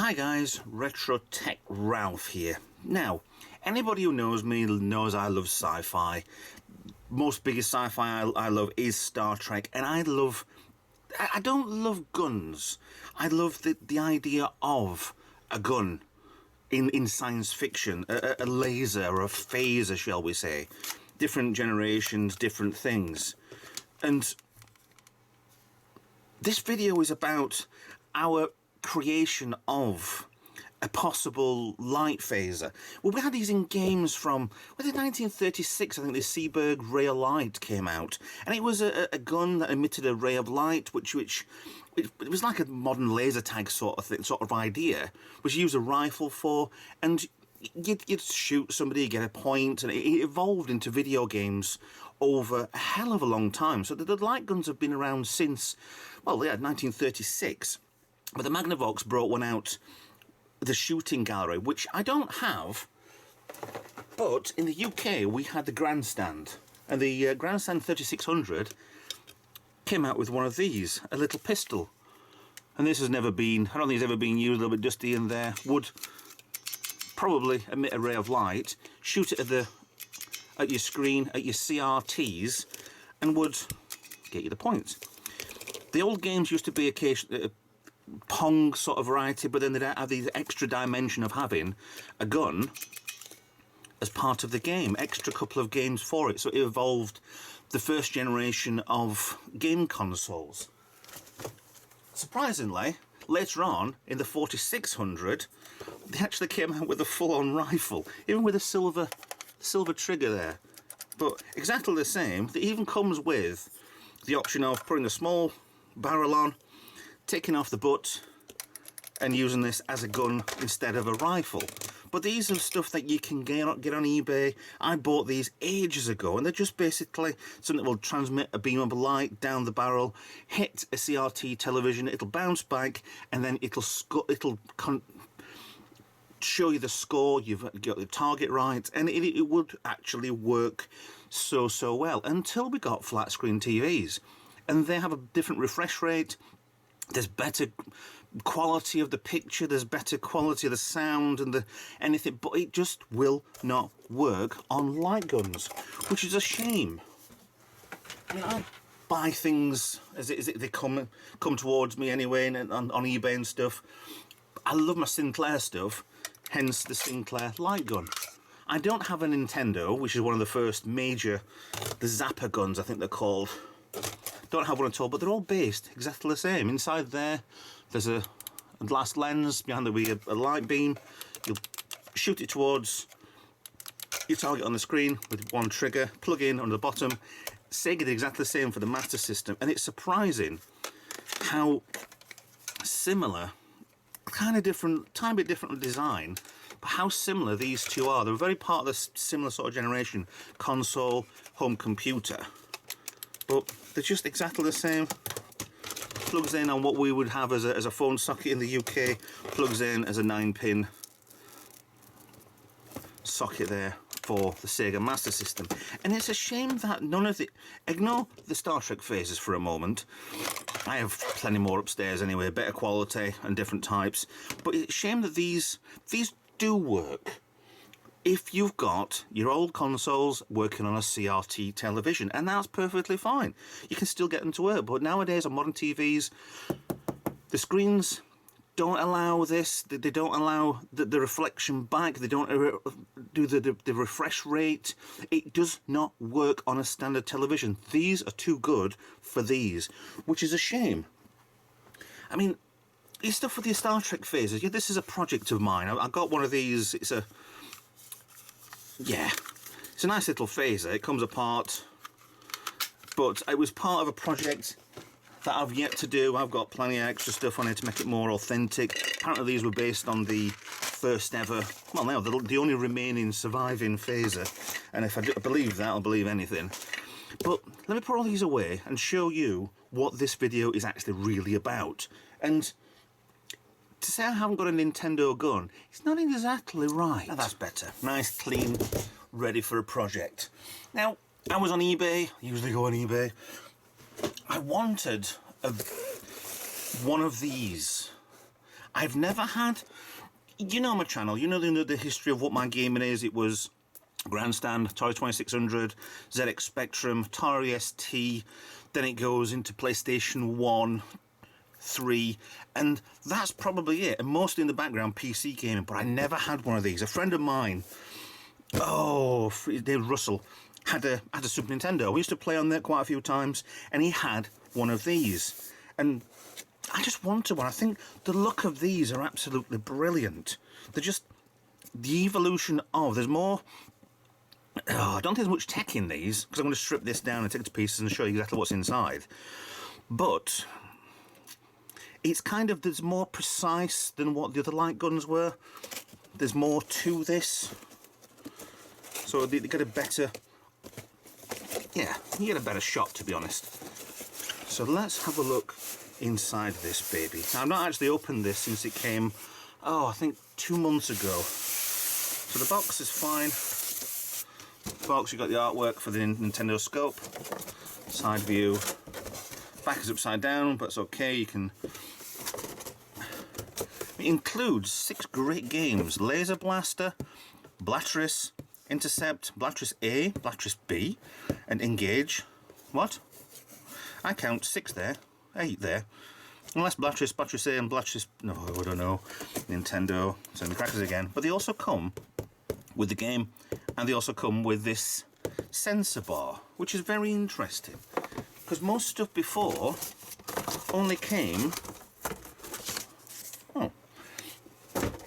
Hi guys, Retro Tech Ralph here. Now, anybody who knows me knows I love sci-fi. Most biggest sci-fi I love is Star Trek, and I don't love guns. I love the idea of a gun in science fiction, a laser or a phaser, shall we say. Different generations, different things. And this video is about our creation of a possible light phaser. Well, we had these in games from, was it 1936? I think the Seeberg ray of light came out, and it was a gun that emitted a ray of light, which it was like a modern laser tag sort of idea, which you use a rifle for, and you'd shoot somebody, you get a point, and it evolved into video games over a hell of a long time. So the light guns have been around since, well, yeah, 1936. But the Magnavox brought one out, the shooting gallery, which I don't have, but in the UK we had the Grandstand, and the Grandstand 3600 came out with one of these, a little pistol. And this has never been, I don't think it's ever been used, a little bit dusty in there. Would probably emit a ray of light, shoot it at your screen, at your CRTs, and would get you the points. The old games used to be occasionally Pong sort of variety, but then they'd have the extra dimension of having a gun as part of the game, extra couple of games for it. So it evolved the first generation of game consoles. Surprisingly, later on in the 4600, they actually came out with a full-on rifle, even with a silver trigger there. But exactly the same. It even comes with the option of putting a small barrel on, taking off the butt and using this as a gun instead of a rifle. But these are stuff that you can get on eBay. I bought these ages ago, and they're just basically something that will transmit a beam of light down the barrel, hit a CRT television, it'll bounce back, and then it'll show you the score, you've got the target right, and it would actually work so well until we got flat screen TVs, and they have a different refresh rate. There's better quality of the picture, there's better quality of the sound and anything, but it just will not work on light guns, which is a shame. I mean, I buy things as they come towards me anyway, and on eBay and stuff. I love my Sinclair stuff, hence the Sinclair light gun. I don't have a Nintendo, which is one of the first major, the Zapper guns I think they're called. Don't have one at all, but they're all based exactly the same. Inside there's a glass lens, behind there will be a light beam. You'll shoot it towards your target on the screen with one trigger, plug in on the bottom. Sega did exactly the same for the Master System, and it's surprising how similar, kind of different, tiny bit different design, but how similar these two are. They're very part of the similar sort of generation, console, home computer. But they're just exactly the same. Plugs in on what we would have as a phone socket in the UK, plugs in as a 9-pin socket there for the Sega Master System. And it's a shame that none of the... Ignore the Star Trek phases for a moment. I have plenty more upstairs anyway, better quality and different types. But it's a shame that these do work if you've got your old consoles working on a CRT television, and that's perfectly fine. You can still get them to work, but nowadays on modern TVs, the screens don't allow this. They don't allow the reflection back. They don't do the refresh rate. It does not work on a standard television. These are too good for these, which is a shame. I mean, these stuff with the Star Trek phases, yeah, this is a project of mine. I got one of these. It's a nice little phaser. It comes apart, but it was part of a project that I've yet to do. I've got plenty of extra stuff on it to make it more authentic. Apparently these were based on the first ever, well now, the only remaining surviving phaser, and if I believe that, I'll believe anything. But let me put all these away and show you what this video is actually really about. And to say I haven't got a Nintendo gun, it's not exactly right. Now that's better. Nice, clean, ready for a project. Now, I was on eBay, usually go on eBay. I wanted one of these. I've never had, you know my channel, you know the history of what my gaming is. It was Grandstand, Atari 2600, ZX Spectrum, Atari ST, then it goes into PlayStation 1, 3, and that's probably it. And mostly in the background, PC gaming, but I never had one of these. A friend of mine, David Russell, had a Super Nintendo. We used to play on there quite a few times, and he had one of these. And I just wanted one. I think the look of these are absolutely brilliant. They're just the evolution of, there's more. I don't think there's much tech in these, because I'm going to strip this down and take it to pieces and show you exactly what's inside. But it's kind of, there's more precise than what the other light guns were. There's more to this. So you get a better, yeah, you get a better shot, to be honest. So let's have a look inside this baby. Now, I've not actually opened this since it came, I think 2 months ago. So the box is fine. Box, you've got the artwork for the Nintendo scope. Side view. Back is upside down, but it's okay. You can. It includes 6 great games: Laser Blaster, Blatris, Intercept, Blatris A, Blatris B, and Engage. What? I count 6 there, 8 there. Unless Blatris, Blatris A, and Blatris. No, I don't know. Nintendo. Send the crackers again. But they also come with the game, and they also come with this sensor bar, which is very interesting, because most stuff before only came,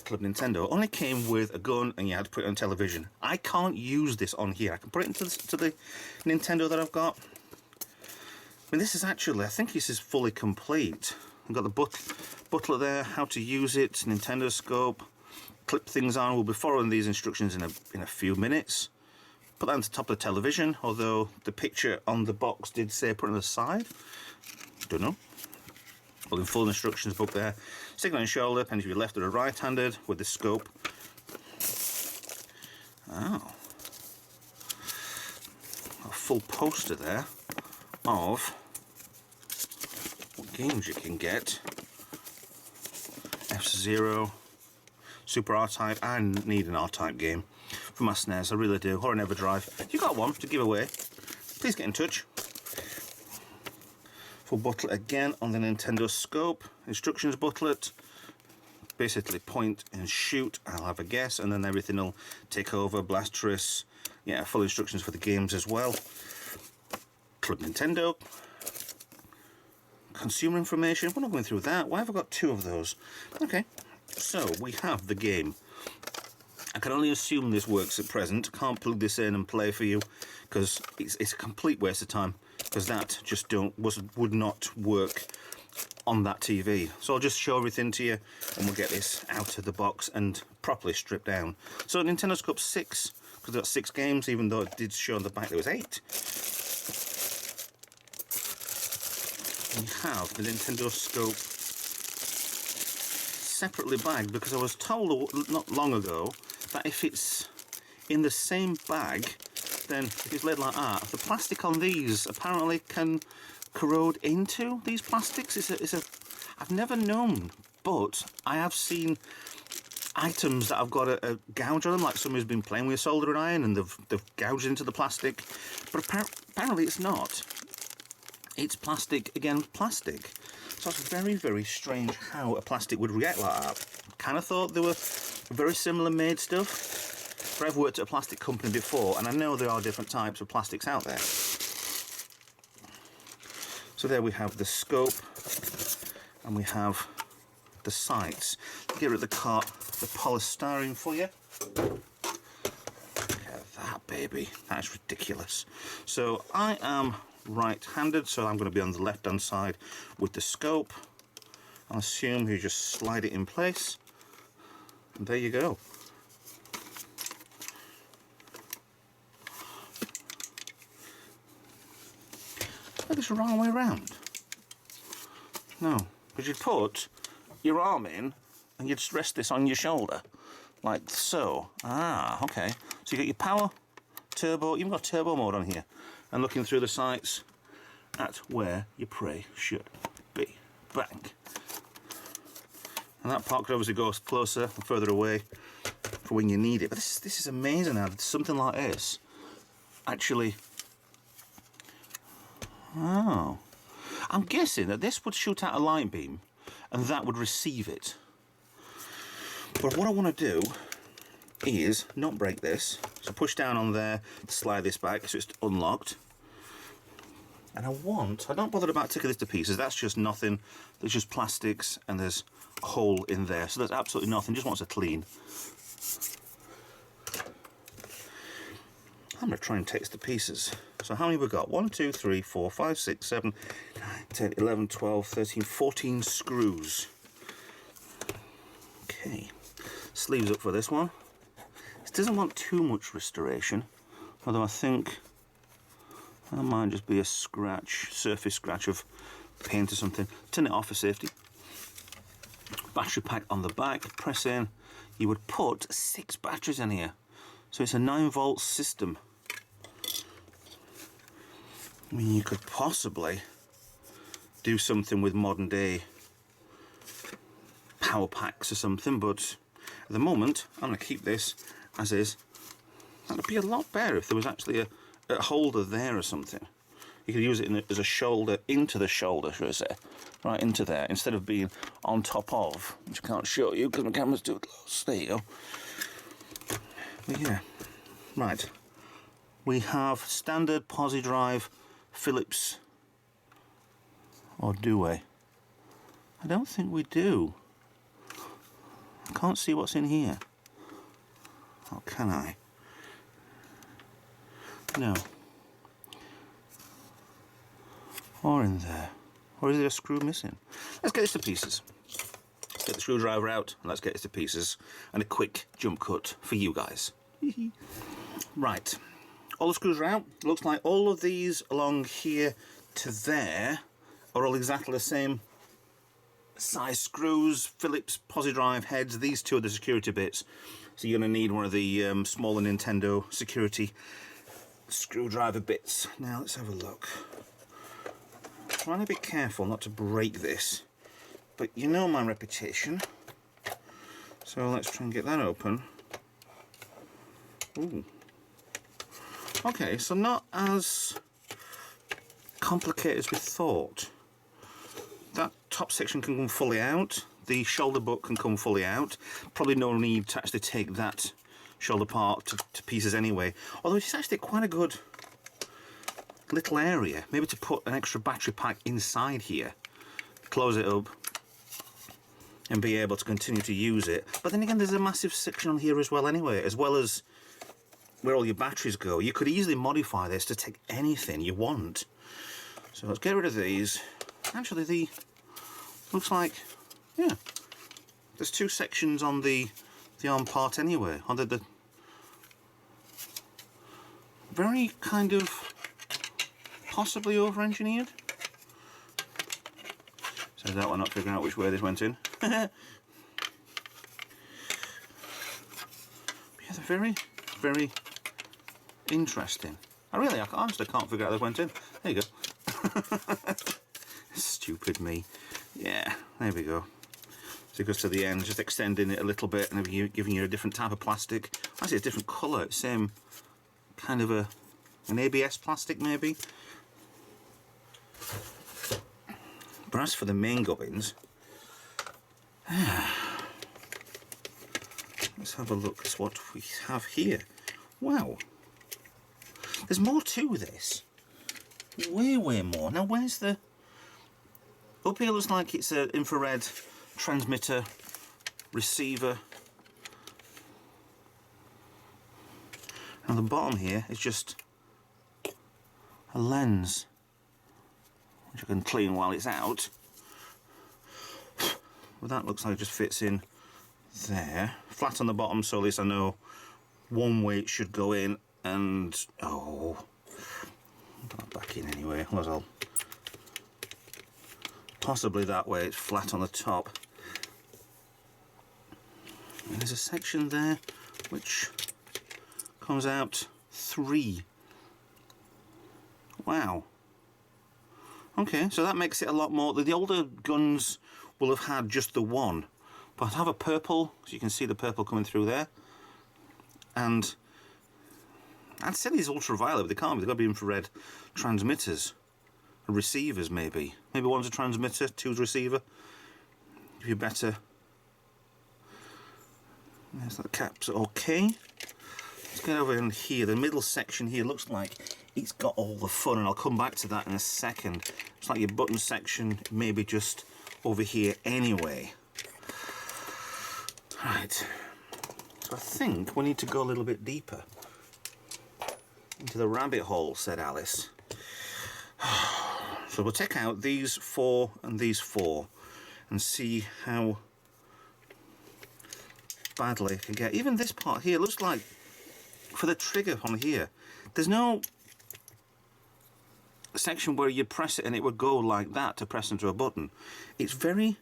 Club Nintendo only came with a gun and you had to put it on television. I can't use this on here. I can put it into the Nintendo that I've got. I mean, this is actually, I think this is fully complete. I've got the booklet there, how to use it, Nintendo scope, clip things on. We'll be following these instructions in a few minutes. Put that on the top of the television, although the picture on the box did say put it on the side. Don't know. Well, in full instructions book there. Stick it on your shoulder, depending if you're left or right-handed with the scope. Oh. A full poster there of what games you can get. F-Zero, Super R-Type. I need an R-Type game for my SNES, I really do, or an Everdrive. If you got one to give away, please get in touch. Full booklet again on the Nintendo scope. Instructions booklet. Basically point and shoot, I'll have a guess, and then everything will take over. Blatris, yeah, full instructions for the games as well. Club Nintendo. Consumer information, we're not going through that. Why have I got 2 of those? Okay, so we have the game. I can only assume this works at present. Can't plug this in and play for you, because it's a complete waste of time, because that just would not work on that TV. So I'll just show everything to you, and we'll get this out of the box and properly stripped down. So Nintendo Scope 6, because it's got 6 games, even though it did show on the back there was 8. We have the Nintendo Scope separately bagged, because I was told not long ago that if it's in the same bag, then if it's laid like that, the plastic on these apparently can corrode into these plastics. I've never known, but I have seen items that have got a gouge on them, like somebody's been playing with a soldering iron and they've gouged into the plastic, but apparently it's not. It's plastic against plastic. So it's very, very strange how a plastic would react like that. Kind of thought they were very similar made stuff, but I've worked at a plastic company before, and I know there are different types of plastics out there. So there we have the scope, and we have the sights. Get rid of the polystyrene for you. Look at that, baby. That's ridiculous. So I am right-handed, so I'm going to be on the left-hand side with the scope. I'll assume you just slide it in place, and there you go. Maybe it's the wrong way around. No, because you'd put your arm in and you'd just rest this on your shoulder, like so. Ah, okay. So you got your power, turbo, you've got turbo mode on here, and looking through the sights at where your prey should be. Bang. And that part could obviously go closer or further away for when you need it. But this is amazing how something like this actually... Oh. I'm guessing that this would shoot out a light beam and that would receive it. But what I want to do is not break this. So push down on there to slide this back so it's unlocked. And I don't bother about taking this to pieces. That's just nothing. There's just plastics and there's a hole in there. So there's absolutely nothing. Just wants to clean. I'm going to try and take this to pieces. So how many we got? 1, 2, 3, 4, 5, 6, 7, 9, 10, 11, 12, 13, 14 screws. Okay. Sleeves up for this one. This doesn't want too much restoration. Although I think that might just be a scratch, surface scratch of paint or something. Turn it off for safety. Battery pack on the back. Press in. You would put 6 batteries in here. So it's a 9-volt system. I mean, you could possibly do something with modern day power packs or something, but at the moment I'm going to keep this as is. That would be a lot better if there was actually a holder there or something. You could use it as a shoulder, into the shoulder, should I say, right into there, instead of being on top of, which I can't show you because my camera's too close. There you go. But yeah, right. We have standard posi drive Phillips, or do we? I don't think we do. I can't see what's in here. Or can I? No. Or in there. Or is there a screw missing? Let's get this to pieces. Let's get the screwdriver out and let's get this to pieces. And a quick jump cut for you guys. Right. All the screws are out. Looks like all of these along here to there are all exactly the same size screws. Phillips posi drive heads. These two are the security bits. So you're going to need one of the smaller Nintendo security screwdriver bits. Now let's have a look. Trying to be careful not to break this, but you know my reputation. So let's try and get that open. Ooh. Okay, so not as complicated as we thought. That top section can come fully out. The shoulder butt can come fully out. Probably no need to actually take that shoulder part to pieces anyway. Although it's actually quite a good little area. Maybe to put an extra battery pack inside here. Close it up and be able to continue to use it. But then again, there's a massive section on here as well anyway, as well as where all your batteries go. You could easily modify this to take anything you want. So let's get rid of these. Actually, the looks like, yeah, there's 2 sections on the arm part anyway. On the very kind of possibly over-engineered. So that we're not figuring out which way this went in. Yeah, they're very, very interesting. I honestly can't figure out how they went in. There you go. Stupid me. Yeah, there we go. So it goes to the end, just extending it a little bit and giving you a different type of plastic. Actually, a different colour. Same kind of an ABS plastic maybe. But as for the main gubbins, let's have a look at what we have here. Wow. There's more to this. Way, way more. Now, where's the... Up here looks like it's an infrared transmitter, receiver. And the bottom here is just a lens, which I can clean while it's out. Well, that looks like it just fits in there. Flat on the bottom, so at least I know one way it should go in. And oh, put that back in anyway. Otherwise I'll possibly that way. It's flat on the top. And there's a section there which comes out 3. Wow. Okay, so that makes it a lot more. The older guns will have had just the one, But I have a purple, so you can see the purple coming through there. And I'd say these ultraviolet, but they can't be. They've got to be infrared transmitters. Receivers, maybe. Maybe one's a transmitter, two's a receiver. If you're better. There's the caps, okay. Let's get over in here. The middle section here looks like it's got all the fun, and I'll come back to that in a second. It's like your button section, maybe just over here anyway. Right. So I think we need to go a little bit deeper into the rabbit hole, said Alice. So we'll take out these 4 and these 4 and see how badly it can get. Even this part here looks like, for the trigger on here, there's no section where you press it and it would go like that to press into a button. It's very...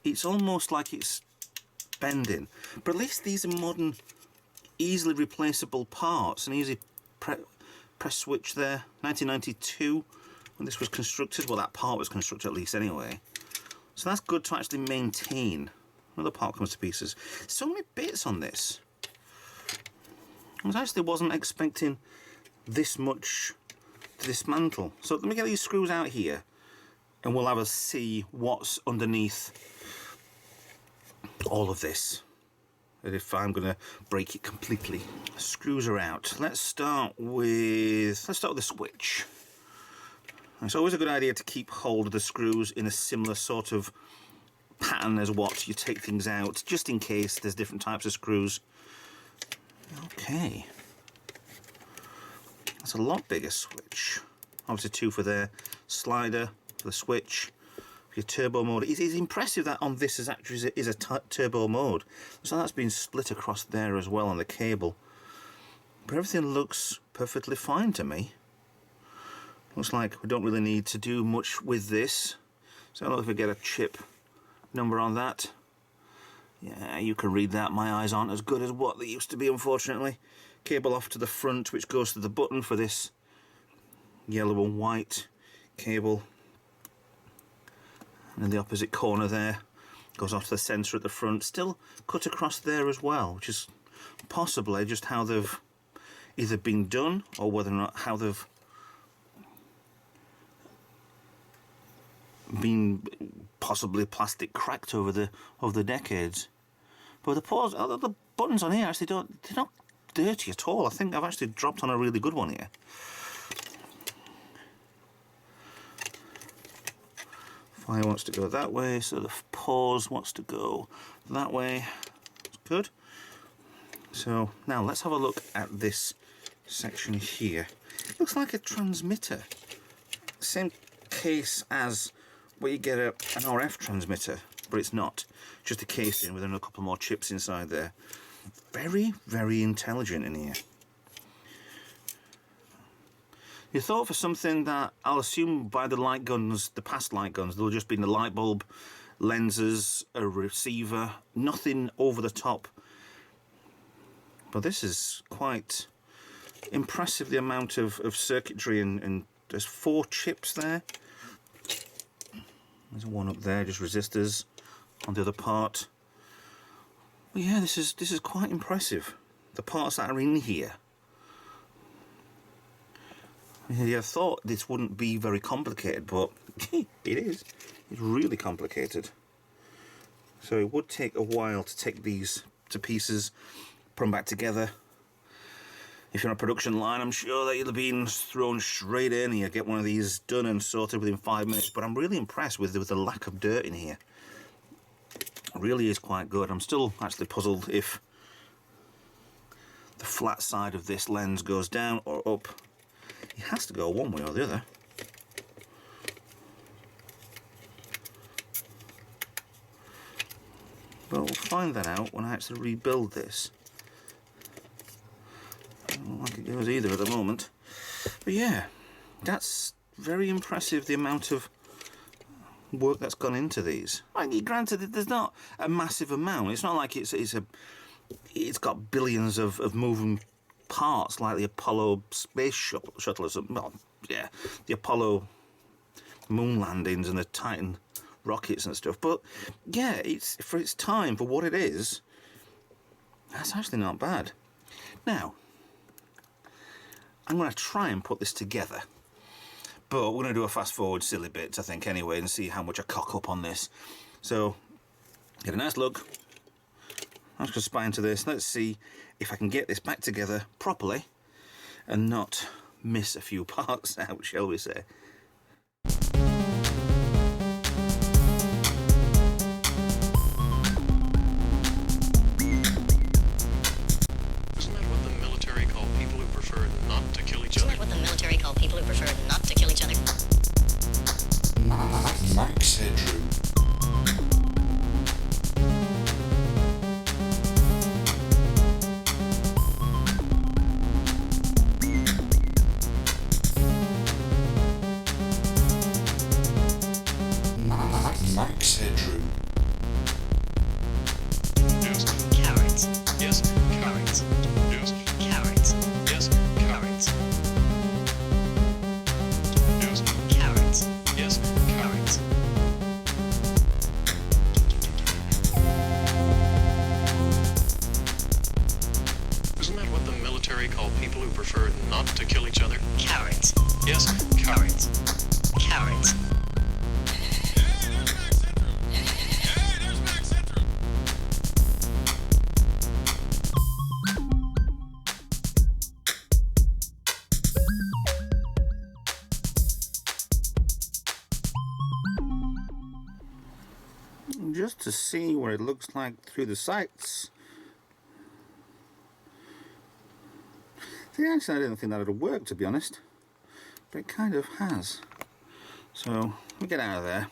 it's almost like it's bending. But at least these are modern, easily replaceable parts. An easy press switch there. 1992 when this was constructed. Well, that part was constructed at least anyway. So that's good to actually maintain. Another part comes to pieces. So many bits on this. I actually wasn't expecting this much to dismantle. So let me get these screws out here and we'll have a see what's underneath all of this. And if I'm going to break it completely. Screws are out. Let's start with the switch. It's always a good idea to keep hold of the screws in a similar sort of pattern as what you take things out, just in case there's different types of screws. Okay. That's a lot bigger switch. Obviously 2 for the slider, for the switch, for your turbo mode. It's impressive that on this is actually a turbo mode. So that's been split across there as well on the cable. But everything looks perfectly fine to me. Looks like we don't really need to do much with this. So I don't know if we get a chip number on that. Yeah, you can read that. My eyes aren't as good as what they used to be, unfortunately. Cable off to the front, which goes to the button for this yellow and white cable. And in the opposite corner there, goes off to the sensor at the front. Still cut across there as well, which is possibly just how they've either been done or whether or not how they've been possibly plastic cracked over the decades. But the buttons on here actually they're not dirty at all. I think I've actually dropped on a really good one here. Fire wants to go that way, so the pause wants to go that way. That's good. So now let's have a look at this section here. It looks like a transmitter. Same case as where you get an RF transmitter, but it's not. Just a casing with a couple more chips inside there. Very, very intelligent in here. You thought for something that I'll assume by the light guns, the past light guns, there'll just be the light bulb, lenses, a receiver, nothing over the top. But this is quite impressive, the amount of circuitry, and there's 4 chips there. There's one up there, just resistors on the other part. But yeah, this is quite impressive. The parts that are in here. Yeah, I thought this wouldn't be very complicated, but it is. It's really complicated. So it would take a while to take these to pieces, put them back together. If you're on a production line, I'm sure that you'll have been thrown straight in here, get one of these done and sorted within 5 minutes. But I'm really impressed with the lack of dirt in here. It really is quite good. I'm still actually puzzled if the flat side of this lens goes down or up. It has to go one way or the other. But we'll find that out when I actually rebuild this. I don't like it goes either at the moment. But yeah, that's very impressive, the amount of work that's gone into these. Granted, there's not a massive amount. It's not like it's got billions of moving parts like the Apollo space shuttle or something. Well, yeah, the Apollo moon landings and the Titan rockets and stuff. But yeah, it's for its time, for what it is, that's actually not bad. Now, I'm going to try and put this together, but we're going to do a fast forward silly bit, I think, anyway, and see how much I cock up on this. So, get a nice look. I'm just going to spy into this. Let's see if I can get this back together properly and not miss a few parts out, shall we say. Max headroom. Max headroom. Yes. Carrots. Yes. Carrots. Yes. Carrots. Yes. Carrots. Yes. Carrots. Yes. Carrots. Isn't that what the military call people who prefer not to kill each other? Carrots. Yes. Carrots. Carrots. Just to see what it looks like through the sights. See, actually, I didn't think that would work, to be honest, but it kind of has. So, let me get out of there.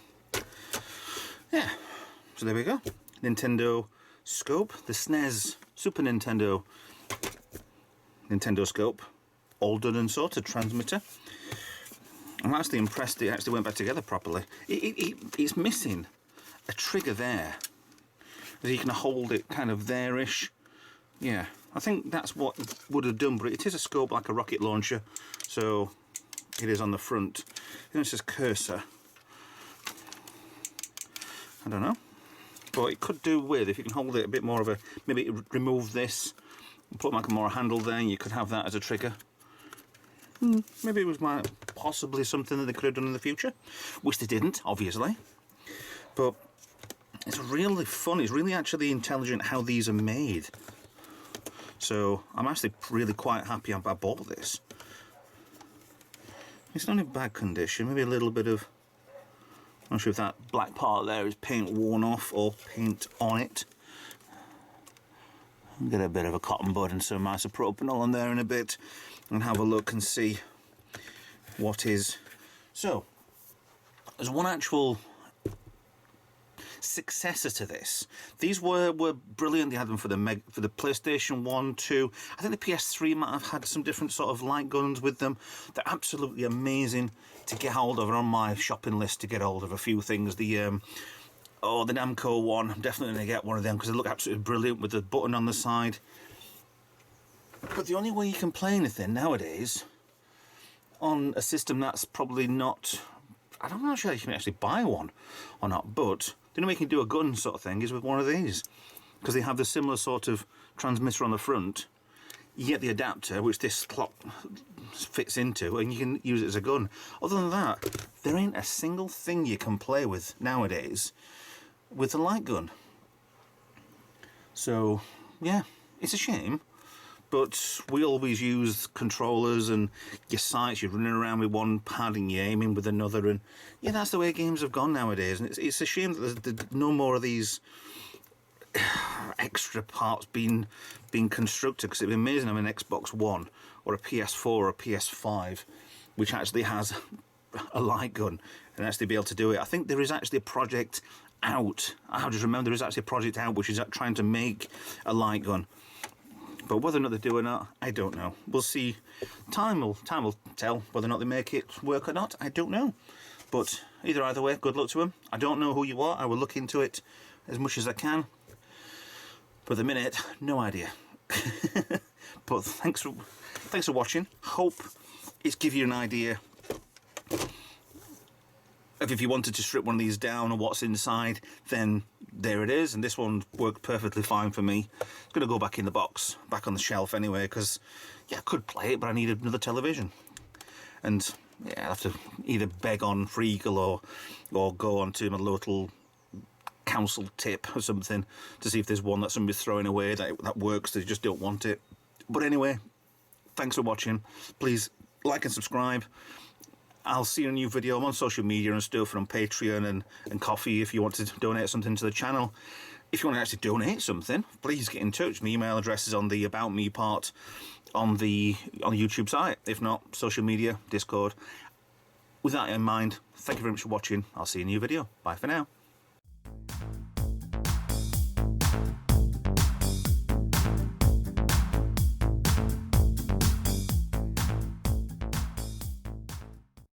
Yeah, so there we go. Nintendo scope, the SNES Super Nintendo scope, all done and sorted, transmitter. I'm actually impressed it actually went back together properly. It's missing a trigger there, so you can hold it kind of there-ish. Yeah, I think that's what would have done, but it is a scope like a rocket launcher, so it is on the front. Then it says cursor. I don't know, but it could do with, if you can hold it a bit more of a, maybe remove this and put like a more handle there, and you could have that as a trigger. Maybe it was possibly something that they could have done in the future, which they didn't, obviously. But it's really fun. It's really actually intelligent how these are made. So I'm actually really quite happy I bought this. It's not in bad condition. Maybe a little bit of, I'm not sure if that black part there is paint worn off or paint on it. I'll get a bit of a cotton bud and some isopropyl on there in a bit and have a look and see what is. So there's one actual successor to this. These were brilliant. They had them for the PlayStation 1, 2. I think the PS3 might have had some different sort of light guns with them. They're absolutely amazing to get hold of. And on my shopping list to get hold of a few things. The Namco one, I'm definitely going to get one of them because they look absolutely brilliant with the button on the side. But the only way you can play anything nowadays on a system that's probably not, I'm not sure you can actually buy one or not, but the only way you can do a gun sort of thing is with one of these, because they have the similar sort of transmitter on the front. You get the adapter, which this clock fits into, and you can use it as a gun. Other than that, there ain't a single thing you can play with nowadays with a light gun. So, yeah, it's a shame. But we always use controllers and your sights, you're running around with one pad and you're aiming with another, and yeah, that's the way games have gone nowadays. And it's a shame that there's no more of these extra parts being constructed, because it'd be amazing having an Xbox One or a PS4 or a PS5 which actually has a light gun and actually be able to do it. I think there is actually a project out. I just remember there is actually a project out which is trying to make a light gun. But whether or not they do or not, I don't know. We'll see. Time will tell whether or not they make it work or not. I don't know. But either way, good luck to them. I don't know who you are. I will look into it as much as I can. But at the minute, no idea. But thanks for watching. Hope it's give you an idea If you wanted to strip one of these down and what's inside, then there it is. And this one worked perfectly fine for me. It's going to go back in the box, back on the shelf anyway, because, yeah, I could play it, but I needed another television. And, yeah, I'll have to either beg on Freagle or go on to my local council tip or something to see if there's one that somebody's throwing away that works, they just don't want it. But anyway, thanks for watching. Please like and subscribe. I'll see you in a new video. I'm on social media and stuff, and on Patreon and Coffee if you want to donate something to the channel. If you want to actually donate something, please get in touch. My email address is on the About Me part on the YouTube site. If not, social media, Discord. With that in mind, thank you very much for watching. I'll see you in a new video. Bye for now.